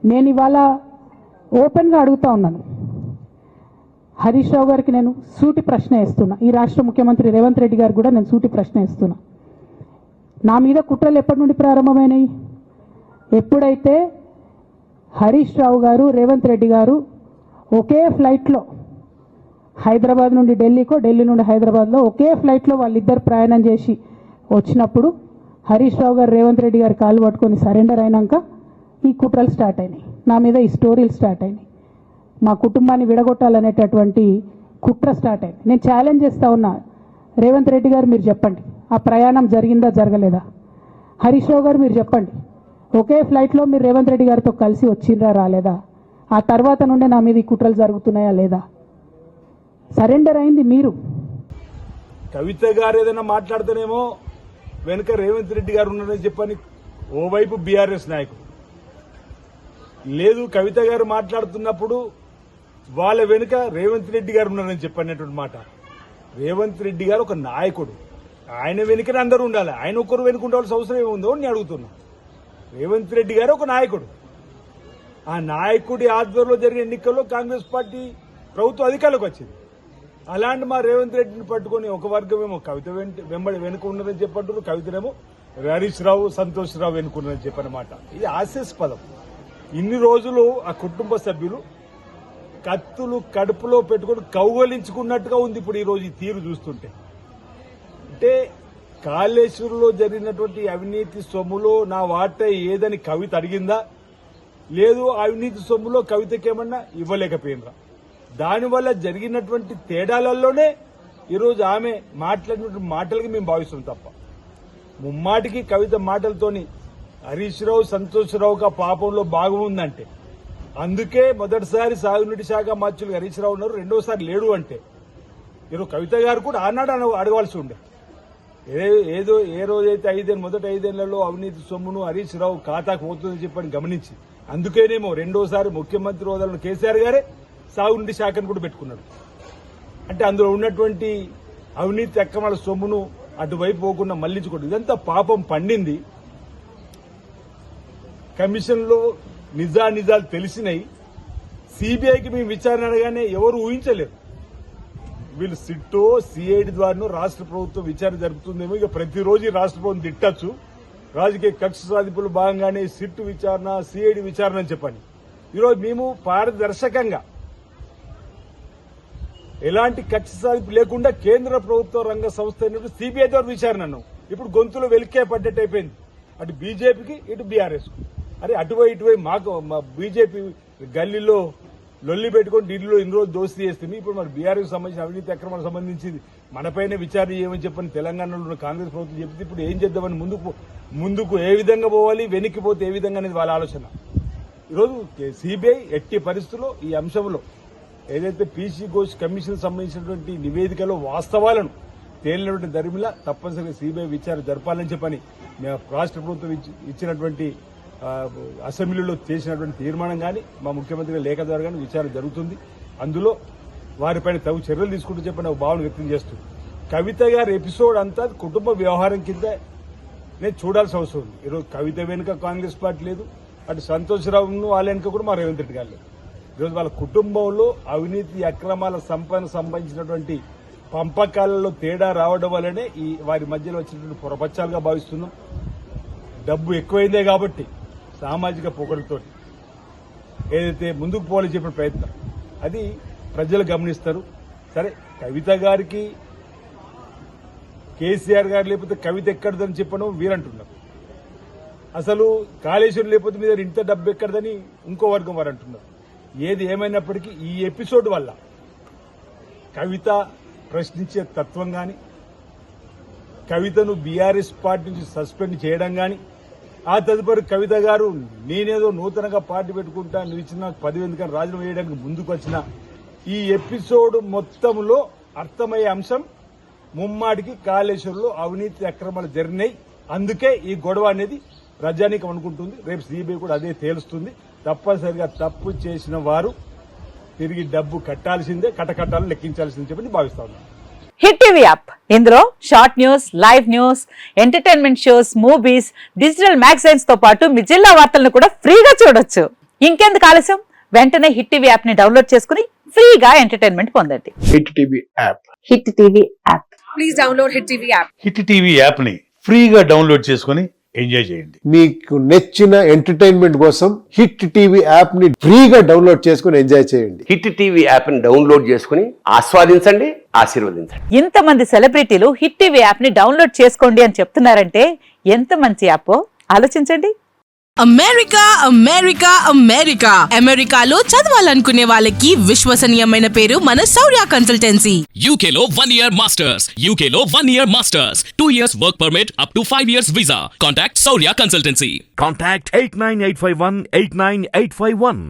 నేను ఇవాళ ఓపెన్గా అడుగుతా ఉన్నాను. హరీష్ రావు గారికి నేను సూటి ప్రశ్న వేస్తున్నా. ఈ రాష్ట్ర ముఖ్యమంత్రి రేవంత్ రెడ్డి గారికి కూడా నేను సూటి ప్రశ్న వేస్తున్నా. నా మీద కుట్రలు ఎప్పటి నుండి ప్రారంభమైనాయి? ఎప్పుడైతే హరీష్ రావు గారు రేవంత్ రెడ్డి గారు ఒకే ఫ్లైట్లో హైదరాబాద్ నుండి ఢిల్లీకో, ఢిల్లీ నుండి హైదరాబాద్లో ఒకే ఫ్లైట్లో వాళ్ళిద్దరు ప్రయాణం చేసి వచ్చినప్పుడు హరీష్ రావు గారు రేవంత్ రెడ్డి గారి కాళ్ళు పట్టుకొని సరెండర్ అయినాక ఈ కుట్రలు స్టార్ట్ అయినాయి. నా మీద ఈ స్టోరీలు స్టార్ట్ అయినాయి. మా కుటుంబాన్ని విడగొట్టాలనేటటువంటి కుట్ర స్టార్ట్ అయింది. నేను ఛాలెంజ్ చేస్తా ఉన్నా, రేవంత్ రెడ్డి గారు మీరు చెప్పండి, ఆ ప్రయాణం జరిగిందా జరగలేదా? హరీష్ రావు గారు మీరు చెప్పండి, ఒకే ఫ్లైట్లో మీరు రేవంత్ రెడ్డి గారితో కలిసి వచ్చిండ్రా రాలేదా? ఆ తర్వాత నుండే నా మీద ఈ కుట్రలు జరుగుతున్నాయా లేదా? సరెండర్ అయింది మీరు. కవిత గారు ఏదైనా మాట్లాడితేనేమో వెనుక రేవంత్ రెడ్డి గారు ఉన్నారని చెప్పని ఓవైపు బీఆర్ఎస్ నాయకుడు, లేదు కవిత గారు మాట్లాడుతున్నప్పుడు వాళ్ళ వెనుక రేవంత్ రెడ్డి గారు ఉన్నారని చెప్పనేటువంటి మాట. రేవంత్ రెడ్డి గారు ఒక నాయకుడు, ఆయన వెనుకనే అందరూ ఉండాలి. ఆయన ఒక్కరు వెనుక ఉండాల్సిన అవసరం ఏముందో నేను అడుగుతున్నా. రేవంత్ రెడ్డి గారు ఒక నాయకుడు, ఆ నాయకుడి ఆధ్వర్యంలో జరిగిన ఎన్నికల్లో కాంగ్రెస్ పార్టీ ప్రభుత్వం అధికారంలోకి వచ్చింది. అలాంటి మా రేవంత్ రెడ్డిని పట్టుకుని ఒక వర్గమేమో కవిత వెనుక ఉన్నదని చెప్పంటారు, కవితనేమో హరీష్ రావు, సంతోష్ రావు వెనుకున్నారని చెప్పనమాట. ఇది హాస్యాస్పదం. ఇన్ని రోజులు ఆ కుటుంబ సభ్యులు కత్తులు కడుపులో పెట్టుకుని కౌగలించుకున్నట్టుగా ఉంది ఇప్పుడు ఈ రోజు ఈ తీరు చూస్తుంటే. అంటే కాళేశ్వరంలో జరిగినటువంటి అవినీతి సొమ్ములో నా వాటా ఏదని కవిత అడిగిందా? లేదు అవినీతి సొమ్ములో కవితకేమన్నా ఇవ్వలేకపోయినరా? దానివల్ల జరిగినటువంటి తేడాలలోనే ఈరోజు ఆమె మాట్లాడినటువంటి మాటలకి మేము భావిస్తున్నాం తప్ప, ముమ్మాటికి కవిత మాటలతోని హరీష్ రావు, సంతోష్ రావుగా పాపంలో భాగం ఉందంటే, అందుకే మొదటిసారి సాగునీటి శాఖ మంత్రులు హరీష్ రావు ఉన్నారు, రెండోసారి లేడు అంటే ఈరోజు కవిత గారు కూడా ఆనాడు అడగవలసి ఉండే. ఏదో ఏ రోజైతే మొదటి 5 ఏళ్లలో అవినీతి సొమ్మును హరీష్ రావు ఖాతాకు పోతుందని చెప్పని గమనించి, అందుకేనేమో రెండోసారి ముఖ్యమంత్రి హోదాలో కేసీఆర్ గారే సాగునీటి శాఖను కూడా పెట్టుకున్నాడు. అంటే అందులో ఉన్నటువంటి అవినీతి అక్రమాల సొమ్మును అటువైపు పోకుండా మళ్లించుకోవడం, ఇదంతా పాపం పండింది. కమిషన్లో నిజాలు తెలిసినాయి. సిబిఐకి మేము విచారణ అనగానే ఎవరు ఊహించలేరు. వీళ్ళు సిట్టో సిఐడి ద్వారానో రాష్ట్ర ప్రభుత్వం విచారణ జరుపుతుందేమో. ఇక ప్రతిరోజు ఈ రాష్ట్ర ప్రభుత్వం తిట్టచ్చు, రాజకీయ కక్ష సాధింపులు భాగంగానే సిట్టు విచారణ, సిఐడి విచారణ అని చెప్పండి. ఈరోజు మేము పారదర్శకంగా ఎలాంటి కక్ష సాధింపు లేకుండా కేంద్ర ప్రభుత్వ రంగ సంస్థ అయినప్పుడు సిబిఐ ద్వారా విచారణ అన్నాం. ఇప్పుడు గొంతులో వెలికే పడ్డట్టు అయిపోయింది, అటు బీజేపీకి ఇటు బీఆర్ఎస్. అరే అటువైపు ఇటువైపు మాకు బీజేపీ గల్లీలో లొల్లి పెట్టుకుని ఢిల్లీలో ఇన్ని రోజులు దోస్తీ చేస్తుంది. ఇప్పుడు మరి బీఆర్ఎస్ సంబంధించిన అవినీతి అక్రమాలకు సంబంధించి మనపైనే విచారణ చేయమని చెప్పని తెలంగాణలో ఉన్న కాంగ్రెస్ ప్రభుత్వం చెప్తే ఇప్పుడు ఏం చేద్దామని ముందుకు ఏ విధంగా పోవాలి, వెనక్కిపోతే ఏ విధంగా అనేది వాళ్ళ ఆలోచన. ఈరోజు సిబిఐ ఎట్టి పరిస్థితుల్లో ఈ అంశంలో ఏదైతే పీసీ ఘోష్ కమిషన్ సంబంధించినటువంటి నివేదికలో వాస్తవాలను తేలినటువంటి ధర్మిలా తప్పనిసరిగా సిబిఐ విచారణ జరపాలని చెప్పని రాష్ట్ర ప్రభుత్వం ఇచ్చినటువంటి అసెంబ్లీలో చేసినటువంటి తీర్మానం కానీ మా ముఖ్యమంత్రి లేఖ ద్వారా కానీ విచారణ జరుగుతుంది. అందులో వారిపైన తగు చర్యలు తీసుకుంటూ చెప్పని ఒక భావన వ్యక్తం చేస్తుంది. కవిత గారి ఎపిసోడ్ అంతా కుటుంబ వ్యవహారం కింద నేను చూడాల్సిన అవసరం ఉంది. ఈరోజు కవిత వెనుక కాంగ్రెస్ పార్టీ లేదు, అటు సంతోషరావును వాళ్ళ వెనుక కూడా మా రేవంత్ రెడ్డి గారు లేదు. ఈరోజు వాళ్ళ కుటుంబంలో అవినీతి అక్రమాల సంబంధించినటువంటి పంపకాలలో తేడా రావడం వల్లనే ఈ వారి మధ్యలో వచ్చినటువంటి పొరపచ్చాలుగా భావిస్తున్నాం. డబ్బు ఎక్కువైందే కాబట్టి సామాజిక పొగడుతో ఏదైతే ముందుకు పోవాలని చెప్పిన ప్రయత్నం అది ప్రజలు గమనిస్తారు. సరే కవిత గారికి కేసీఆర్ గారు లేకపోతే కవిత ఎక్కడదని చెప్పడం వీరంటున్నారు. అసలు కాళేశ్వరం లేకపోతే మీద ఇంత డబ్బు ఎక్కడదని ఇంకో వర్గం వారు అంటున్నారు. ఏది ఏమైనప్పటికీ ఈ ఎపిసోడ్ వల్ల కవిత ప్రశ్నించే తత్వం గాని, కవితను బీఆర్ఎస్ పార్టీ నుంచి సస్పెండ్ చేయడం గాని, ఆ తదుపరి కవిత గారు నేనేదో నూతనంగా పార్టీ పెట్టుకుంటా, నువ్వు ఇచ్చిన నాకు 10 ఎందుకని రాజీనామా చేయడానికి ముందుకు వచ్చిన ఈ ఎపిసోడ్ మొత్తంలో అర్థమయ్యే అంశం ముమ్మాటికి కాళేశ్వరంలో అవినీతి అక్రమాలు జరిగినాయి. అందుకే ఈ గొడవ అనేది ప్రజానీకం అనుకుంటుంది. రేపు సిబిఐ కూడా అదే తేలుస్తుంది. తప్పనిసరిగా తప్పు చేసిన వారు తిరిగి డబ్బు కట్టాల్సిందే, కట్టకట్టాలని లెక్కించాల్సిందే చెప్పని భావిస్తా ఉన్నాను. హిట్ టీవీ యాప్ ఇందులో short news, live news, entertainment shows, movies, digital magazines తో పాటు మీ జిల్లా వార్తలను కూడా ఫ్రీగా చూడొచ్చు. ఇంకెందుకు ఆలస్యం, వెంటనే హిట్ టీవీ యాప్ ని డౌన్లోడ్ చేసుకుని ఫ్రీగా ఎంటర్టైన్మెంట్ పొందండి. Hit TV app. Hit TV app. Please download Hit TV app. Hit TV యాప్ని ఫ్రీగా డౌన్లోడ్ చేసుకొని ఎంజాయ్ చేయండి. మీకు నచ్చిన ఎంటర్టైన్మెంట్ కోసం హిట్ టీవీ యాప్ ని ఫ్రీగా డౌన్లోడ్ చేసుకుని ఎంజాయ్ చేయండి. హిట్ టీవీ యాప్ ని డౌన్లోడ్ చేసుకుని ఆస్వాదించండి, ఆశీర్వదించండి. ఇంతమంది సెలబ్రిటీలు హిట్ టీవీ యాప్ ని డౌన్లోడ్ చేసుకోండి అని చెప్తున్నారంటే ఎంత మంచి యాప్ ఆలోచించండి. అమెరికా అమెరికాలో చదవాలనుకునే వాళ్ళకి విశ్వసనీయమైన పేరు మన శౌర్య కన్సల్టెన్సీ. UK లో 1 year masters. UK లో 1 year masters. 2 years work permit up to 5 years visa. Contact Saurya Consultancy. Contact 89851 89851.